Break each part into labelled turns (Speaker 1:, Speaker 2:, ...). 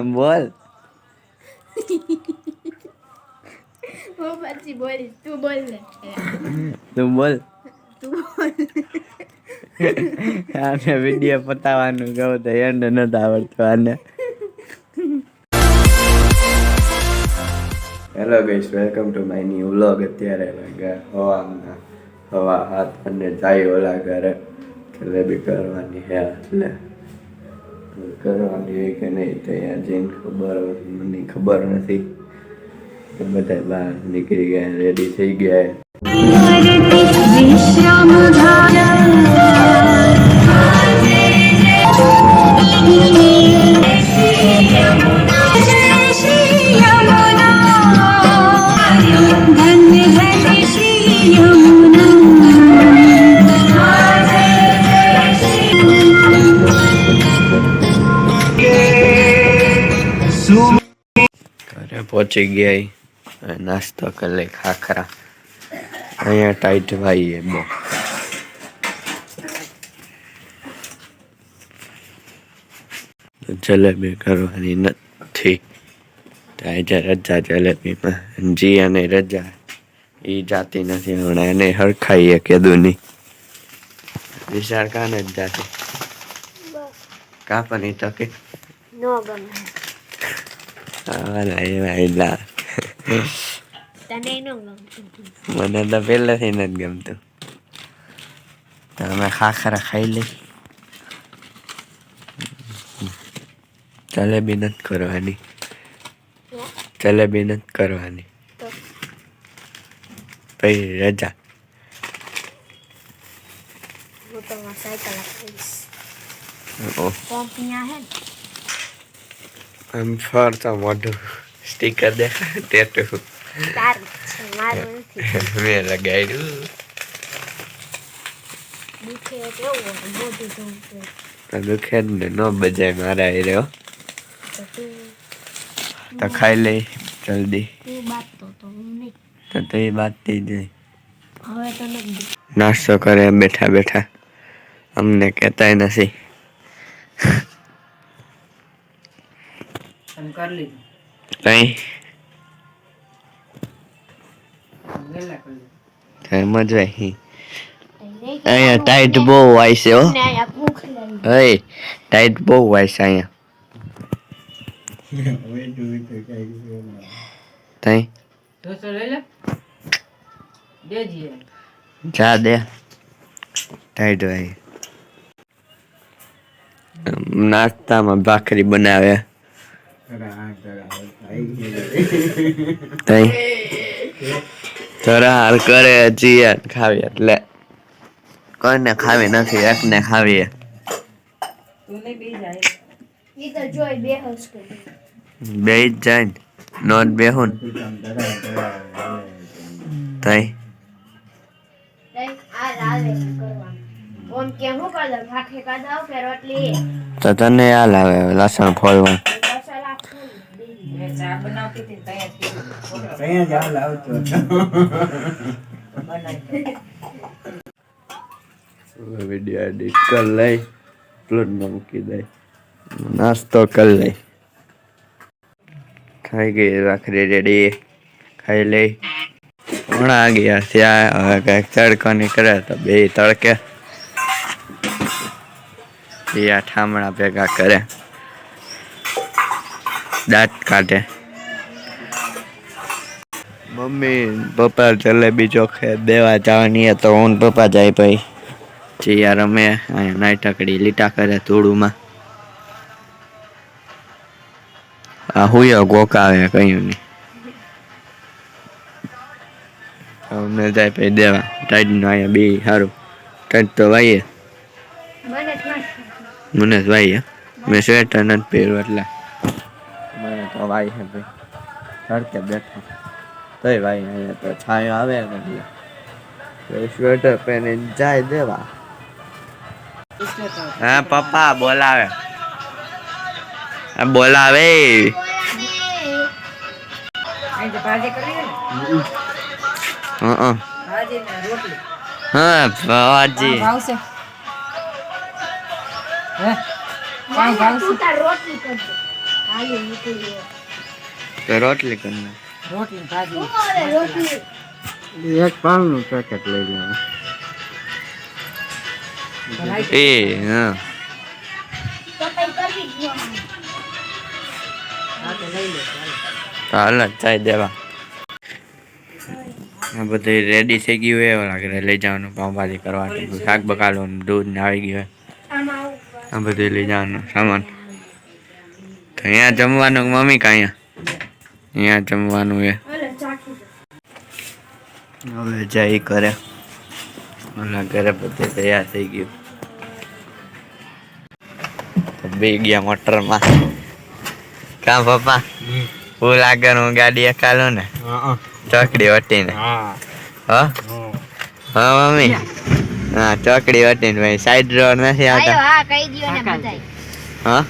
Speaker 1: બોલ.
Speaker 2: હું પછી બોલીશ, તું બોલ ને.
Speaker 1: તું બોલ.
Speaker 2: તું બોલ.
Speaker 1: આને વિડીયો પતાવવાનું કહું તો એન્ડ નથી આવડતું આને. Hello guys, welcome to my new vlog. અત્યારે હવા હાથ અને જાય ઓલા ઘરે જલેબી કરવાની હે, એટલે કરવાની હોય કે નહીં તો અહીંયા જઈને મને ખબર નથી. બધા બહાર નીકળી ગયા, રેડી થઈ ગયા. ઘરે પહોંચી ગયા, નાસ્તો કરી લઈ ખાખરા. અહીંયા ટાઈટ ભાઈ બહુ જલેબી કરવાની નથી. આજે રજા જલેબીમાં, જીયાને રજા, એ જાતી નથી હમણાં. એને હરખાઈએ કીધું નહીં. વિશાળ કાં નથી જાતી? કાં પણ એ તો કે
Speaker 2: નો ગમે. તને નો ગમતું?
Speaker 1: મને તો પહેલેથી નથી ગમતું. તો અમે ખાખરા ખાઈ લઈ. જલેબી નથી કરવાની, જલેબી નથી કરવાની. પછી રજા.
Speaker 2: હું તો સાયકલ આપીશ.
Speaker 1: ઓહ,
Speaker 2: પંપિયા હે ને?
Speaker 1: આમ ફરતો મોઢું સ્ટીકર દેખાય, ટેટુ
Speaker 2: તારું છે, મારું નથી.
Speaker 1: મેં લગાડ્યું.
Speaker 2: દુખે કેવું હોય મોઢું ધોવું
Speaker 1: દુખે જ ને, ન બજાય મારા એ રહ્યો.
Speaker 2: તો તું
Speaker 1: તો ખાઈ લઈ જલ્દી.
Speaker 2: તું બાતતો તો હું નહીં.
Speaker 1: તો એ બાતતી જ નહીં.
Speaker 2: હવે તો નથી.
Speaker 1: નાસ્તો કરે બેઠા બેઠા, અમને કહેતાય નથી. કઈ એમ જ હોય. અહીંયા ટાઈટ બહુ હોય છે હો. હે, ટાઈટ બહુ હોય છે અહીંયા. તઈ જા દે, ટાઈટ હોય. નાસ્તામાં ભાખરી બનાવે. તઈ તરાર કરે હજી ખાવી, એટલે કોઈને ખાવી નથી, એકને ખાવી.
Speaker 2: ઈ તો જોઈ બેહોશ કરી.
Speaker 1: બે જ જાય ને, નોટ બેહું તઈ
Speaker 2: આ લાવે કરવાનું. ઓમ કેમ હું કર દઉં? ભાખરી કર દઉં કે રોટલી?
Speaker 1: તો તને આ લાવે લસણ ફોલવા.
Speaker 3: ચા બનાવતી હતી
Speaker 1: વિડીયો એડિટ કરી લઈ, અપલોડમાં મૂકી દઈ, નાસ્તો કરી લઈ. ખાઈ ગઈ ભાખરી રેડી, ખાઈ લઈ. ઘણા ગયા ત્યાં, હવે કંઈક તડકો નીકળે તો બે તડકે આ ઠામણા ભેગા કરે, દાંત કાઢે. મમ્મી પપ્પા જલેબી ચોખે દેવા જવાની તો હું પપ્પા જાય. ભાઈ જીયા રમે, અહીંયા નાઈટકડી લીટા કરે ધૂળુમાં. આ હુયો ગોકાવે કયું નહીં. અમે જાય પછી દેવા. ટાઈડ નો અહીંયા બી સારું, ટાઈડ તો વાઈએ. મને જ વાઈએ, મેં સ્વેટર નથી પહેર્યું એટલે મને તો વાઈ છે ભાઈ. તડકે બેઠો તોય વાઈ. અહીંયા તો છાંયો આવે ને એટલે સ્વેટર પહેરીને જાય દેવા. હા પપ્પા બોલાવે, બોલાવે. હા ભાજી
Speaker 2: હાલી નીકળી
Speaker 1: તો રોટલી કરી નાખ.
Speaker 3: રોટલી ભાજી
Speaker 2: શું આવે રોટલી
Speaker 1: એક પાવનું પેકેટ લઈ લેવાનું. એ હા
Speaker 2: સફાઈ કરવી જ ન
Speaker 3: હા તો લઈ લે
Speaker 1: તો હાલ જ ચાય દેવા. આ બધું રેડી થઈ ગયું હોય એવું લાગે લઈ જવાનું પાઉંભાજી કરવા શાક બકાલું દૂધ ને આવી ગયું હોય
Speaker 2: આમાં
Speaker 1: આ બધું લઈ જવાનું સામાન. તો અહીંયા જમવાનું મમ્મી કા અહીંયા જમવાનું એ
Speaker 2: ઓલે ચાખી
Speaker 1: હવે જઈ કરે ઓલા ઘરે બધું તૈયાર થઈ ગયું. તો બે ગયા મોટરમાં કા પપ્પા ફૂલ આગળ હું ગાડી અકાલું ને ચોકડી વટીને
Speaker 3: હા
Speaker 1: હા હા મમ્મી હા ચોકડી વટીને ભાઈ સાઈડ રોડ નથી
Speaker 2: આયો
Speaker 1: આવતા
Speaker 2: હા કહી દિયો ને બધાય
Speaker 1: હા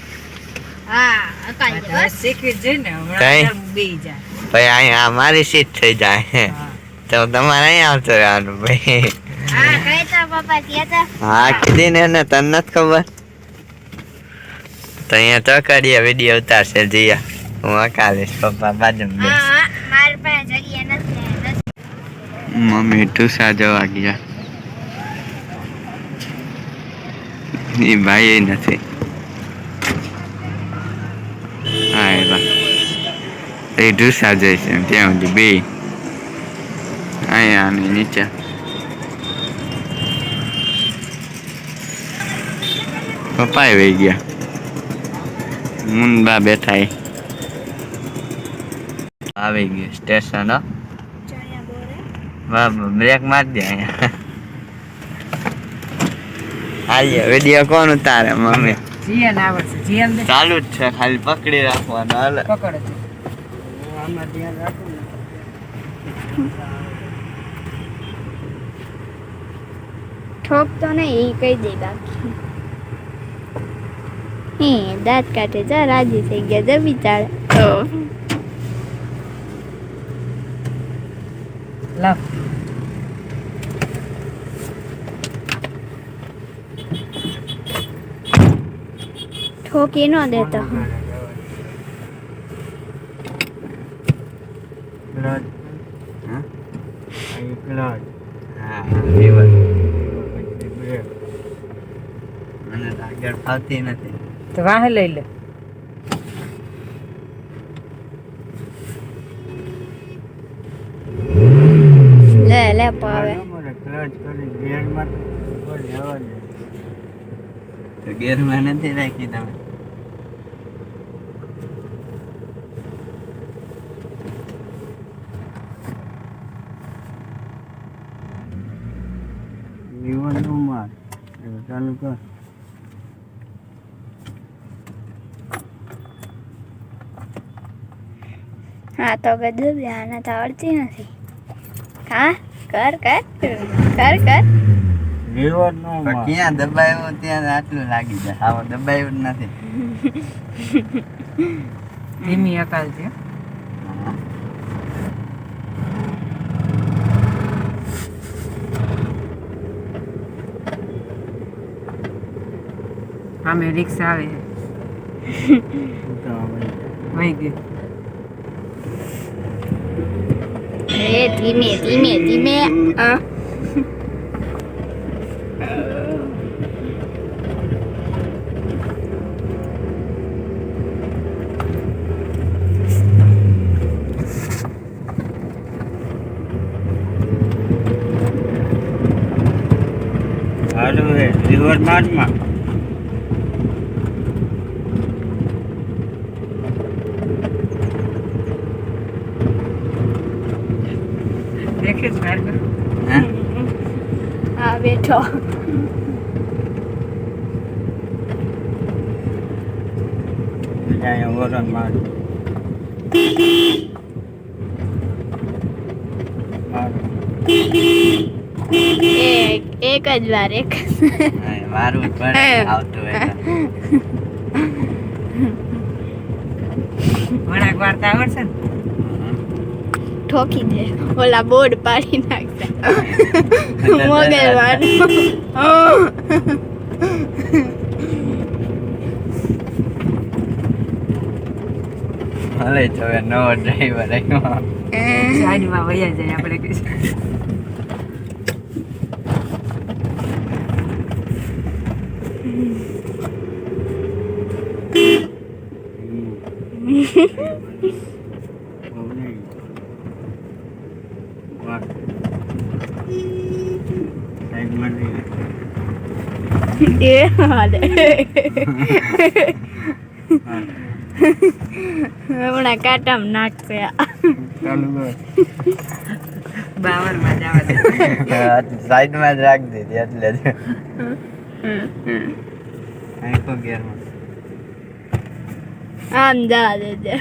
Speaker 2: હા અકાઈ ગયો બસ
Speaker 3: શીખવી જ ને
Speaker 1: કઈ?
Speaker 3: હમણાં બેહી જાય
Speaker 1: ભાઈ અહીંયા મારી સીટ થઈ જાય
Speaker 3: હા
Speaker 1: તો તમારે અહીંયા આવતો રહેવાનું ભાઈ.
Speaker 2: હા કહી તો પપ્પા કહેતા
Speaker 1: હા કીધી ને એને તને નથી ખબર તો અહીંયા ચોકડીએ વિડીયો ઉતારશે જીયા હું અકાલીશ પપ્પા બાજુમાં બેસ.
Speaker 2: હા મારી પાસે જગ્યા નથી
Speaker 1: મમ્મી ઢૂસા જવા ગયા એ ભાઈ નથી હા એવા એ ઢૂસા જઈશે ત્યાં સુધી બે અહીંયા અને નીચે પપ્પા વહી ગયા મુંબા બેઠા આવી ગયું સ્ટેશન હો.
Speaker 2: ચણિયા બોરે
Speaker 1: બાબા બ્રેક મારી દે અહીંયા હાલ્યો વિડીયો કોણ ઉતારે મમ્મી
Speaker 3: જીયન આવડશે જીયન દે
Speaker 1: ચાલુ જ છે ખાલી પકડી રાખવાનું હાલે
Speaker 3: પકડ છે આમાં ધ્યાન રાખો ને
Speaker 2: ઠોક તો નહીં એ કહી દે બાકી દાંત કાઢે જા રાજી થઈ ગયા જ બિચારા
Speaker 3: લાવ
Speaker 2: ઠોકી ન દેતો
Speaker 1: હા એ વાત મને તો આગળ ફાવતી નથી.
Speaker 3: તો વાહે લઈ લે
Speaker 2: લે લે પાવે
Speaker 1: તો ગેરમાં નથી રાખી તમે ચાલુ કર
Speaker 2: હા તો ગધું આને તો આવડતી નથી હા કર કર કર કર
Speaker 1: પણ ક્યાં દબાયું ત્યાં આટલું લાગી જાય આવો દબાયું જ નથી.
Speaker 3: ધીમી અકાલ છે આમે રિક્ષા આવે વહી ગઈ
Speaker 2: એ ધીમે ધીમે ધીમે
Speaker 1: રિવર માર્ચમાં
Speaker 3: દેખે જ બહાર કરો
Speaker 2: હા બેઠો
Speaker 1: વરણ માર
Speaker 2: એક જ વાર એક
Speaker 1: મારું જ પડે આવતું હોય
Speaker 3: વણાક વાર્તા આવડશે ને
Speaker 2: ઠોકી દે ઓલા બોર્ડ પાડી નાખતા મગજવાનું
Speaker 1: મળે છે હવે નવો ડ્રાઈવર આવ્યો.
Speaker 3: સાઈડમાં વયા જાય આપણે કહીશું.
Speaker 2: એ હાલે હમણાં કાંટામાં નાખશે
Speaker 3: બાવરમાં જવા દે.
Speaker 1: સાઈડમાં જ રાખી દીધી એટલે જ. આખો ગેરમાં
Speaker 2: આમ જવા દેજે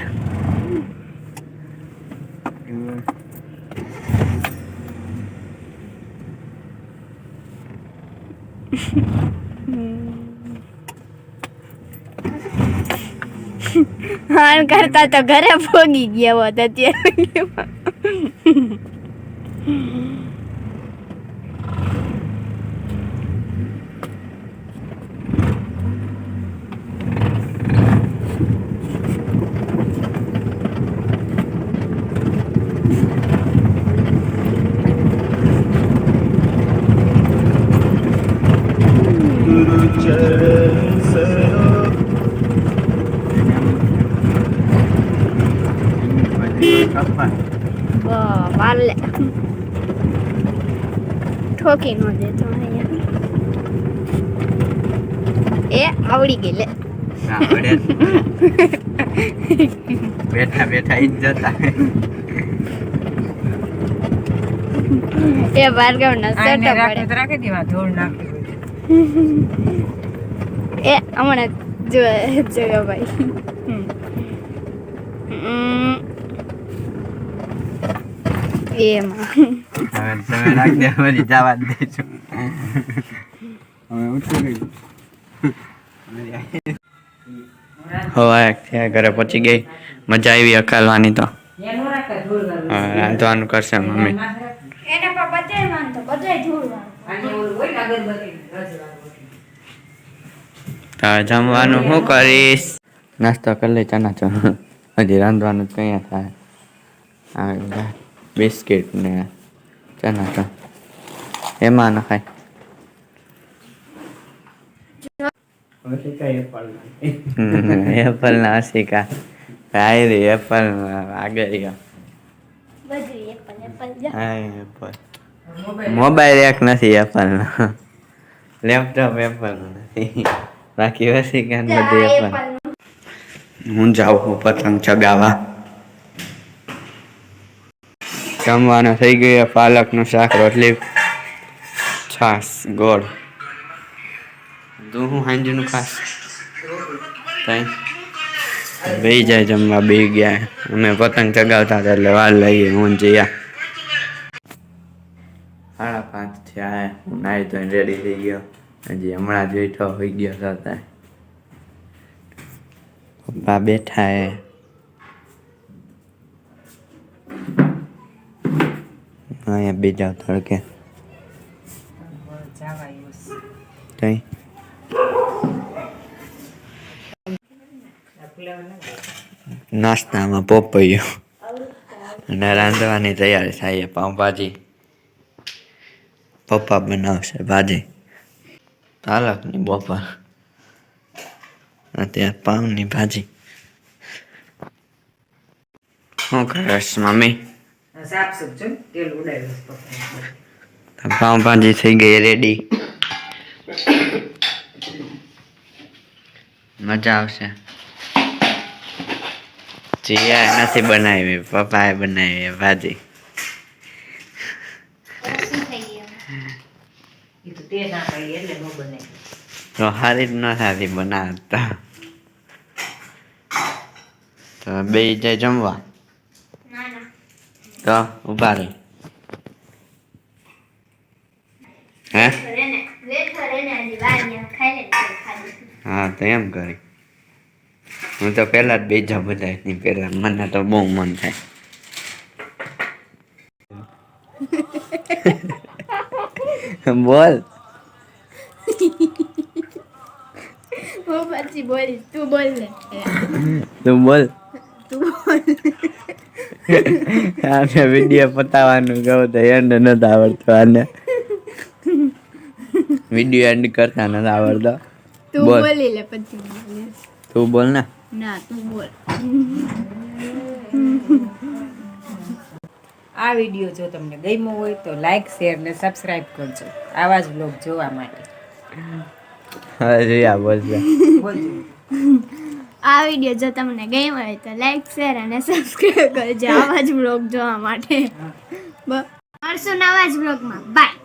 Speaker 2: આમ કરતા તો ઘરે ભોગી ગયા હોત અત્યારે વાલે ઠોકી નો દેતો અહીંયા એ આવડી ગઈ લે
Speaker 1: બેઠા બેઠા ઈ જ જતા.
Speaker 2: એ ભાર્ગવ ના
Speaker 3: આને
Speaker 2: સટો
Speaker 3: રાખે
Speaker 2: પડે
Speaker 3: તો રાખી દેવા, ધૂળ નાખી હોય.
Speaker 2: એ હમણાં જો ભાઈ એમાં
Speaker 1: હવે તમે રાખી દે વળી જવા જ દેજો. હવે ઉઠી ગઈ હવે ત્યાં ઘરે પહોંચી ગઈ. મજા આવી અકાલવાની તો.
Speaker 3: એનું રાખે ધૂળ વાળું.
Speaker 1: હવે રાંધવાનું કરશે મમ્મી.
Speaker 2: એને પણ બધાય માનતો બધાય ધૂળવાનું
Speaker 3: અને ઓલું હોય ને અગરબત્તી રજવાનું.
Speaker 1: તો જમવાનું શું કરીશ? નાસ્તો કરી લે ચના ચો. હજી રાંધવાનું જ કયા થાય. આ બિસ્કિટ ને ચના ચો એમાં નખાય. એપલ ના સિકા આયરી એપલ આગળ
Speaker 2: બધું એપલ
Speaker 1: હા એપલ. મોબાઈલ એક નથી એપલ નો, લેપટોપ એપલ નો નથી, બાકી વસીકા બધું એપલ. હું જાઉં છું પતંગ ચગાવવા. જમવાનું થઈ ગયું. પાલકનું શાક, રોટલી, છાશ, ગોળ. તું હું હાંજનું ખાસ કઈ બેસી જાય જમવા. બે ગયા અમે પતંગ ચગાવતા હતા એટલે વાર લઈએ. હું જયા 5:30 થયા. હું નાહી ધોઈને રેડી થઈ ગયો. હજી હમણાં જ બેઠો હોઈ ગયો હતા. પપ્પા બેઠા હે. અહીંયા બીજા તડકે
Speaker 3: જવા આવ્યું.
Speaker 1: તઈ નાસ્તામાં પોપૈયું અને રાંધવાની તૈયારી થાય. પાઉંભાજી પપ્પા બનાવશે. ભાજી પાલકની બપોર, અત્યારે પાઉંની ભાજી. શું કરશ મમ્મી?
Speaker 3: સાફ સૂફ જો તેલ ઉડાવ્યું.
Speaker 1: પાઉંભાજી થઈ ગઈ રેડી. મજા આવશે. જીયા નથી બનાવી, પપ્પાએ બનાવી ભાજી.
Speaker 3: એ તો તે ના ખાઈ એટલે ન બને.
Speaker 1: તો હારી જ ન સારી બનાવતા. તો બે જાય જમવા.
Speaker 2: ના ના
Speaker 1: તો ઉભા રહી. હે
Speaker 2: વેફર એને હજી વાળીને ખાઈને ખાધી.
Speaker 1: હા તો એમ કરી. હું તો પેલા જ બેજા બધા ની પેલા. મને તો બહુ મન થાય. બોલ.
Speaker 2: હું પછી બોલીશ. તું બોલ ને
Speaker 1: તું બોલ.
Speaker 2: તું બોલ.
Speaker 1: આને વિડીયો પતાવવાનું કહું તો એન્ડ નથી આવડતો આને વિડીયો એન્ડ કરતા નથી આવડતો
Speaker 2: તું
Speaker 1: બોલ.
Speaker 2: બોલી લે પછી હું બોલીશ.
Speaker 1: તું બોલ ને
Speaker 2: ના તું બોલ.
Speaker 3: આ વિડીયો જો તમને ગમ્યો હોય તો લાઈક શેર ને સબસ્ક્રાઇબ કરજો આવા જ બ્લોગ જોવા માટે.
Speaker 1: હવે રિયા બોલશે
Speaker 3: બોલજો.
Speaker 2: આ વિડીયો જો તમને ગમ્યો હોય તો લાઈક શેર અને સબસ્ક્રાઇબ કરજો આવા જ બ્લોગ જોવા માટે. મળશું નવા જ બ્લોગમાં. બાય.